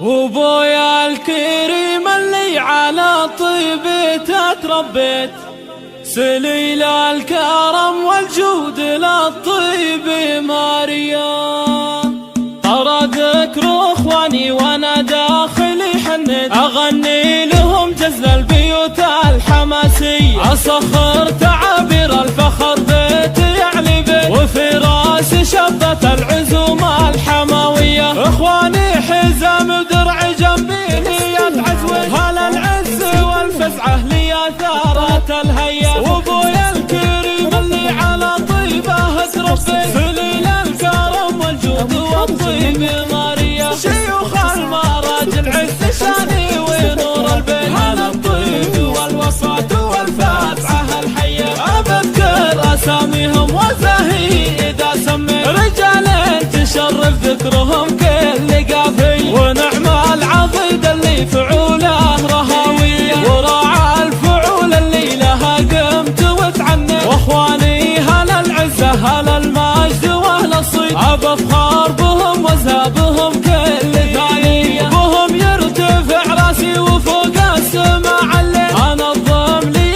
وبويا الكريم اللي على طيبته تربيت، سليل الكرم والجود للطيب ماريا. ترى ذكر اخواني وانا داخلي حنيت، اغني لهم جزل البيوت الحماسية، اسخر تعابير الفخر بيت يعلي بيت، وفي راسي شبة العزوم الحماوية. اخواني حزام ودرع جنبي نية عزوي، هلا العز والفزعة لي ثارة الهيا. وابويا الكريم اللي على طيبه تربيت، سليل الكرم والجود والطيب ماريا. شيوخ المراج العز شاني ونور البيت، هلا الطيب والوفاة والفاتعة الحية. أذكر أساميهم وزهي إذا سميت، رجال تشرف ذكرهم كل قافية، ونعم العضيد اللي فعوله رهاوية، وراعى الفعول اللي لها قمت وتعنت. واخواني هلا العزة هلا المجد واهل الصيد، ابفخار بهم وازهابهم كل ثانية، بهم يرتفع راسي وفوق السما عليت. انا الضم لي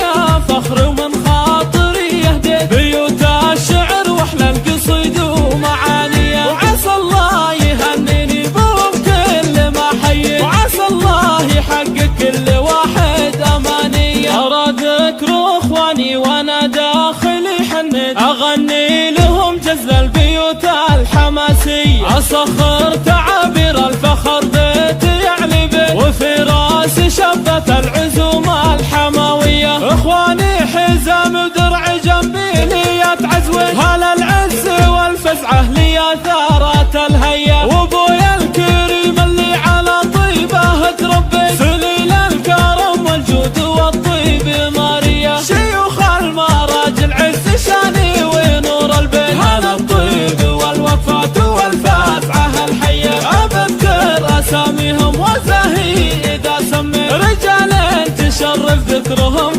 فخر ومن خاطري يهديت، بيوت الشعر واحلى القصيد ومعانيه. وعسى الله يهنيني بهم كل ما حييت، وعسى الله يحقق كل واحد امانيه. ارى ذكر اخواني وانا داخلي حنيت، اغني لهم جزل البيوت الحماسيه، اسخر تعابير الفخر بيت يعلي بيت، وفي راسي شبة العزوم الحماويه. اخواني حزام ودرع جنبي نية عزوي، هلا العز والفزعة لي ثارة الهيا. وابويا الكريم اللي على طيبه تربيت، سليل الكرم والجود والطيب ماريا. شيوخ المراج العز شاني ونور البيت، هلا الطيب والوفاة والفاتعة الحية. أذكر أساميهم وزهي إذا سميت، رجال تشرف ذكرهم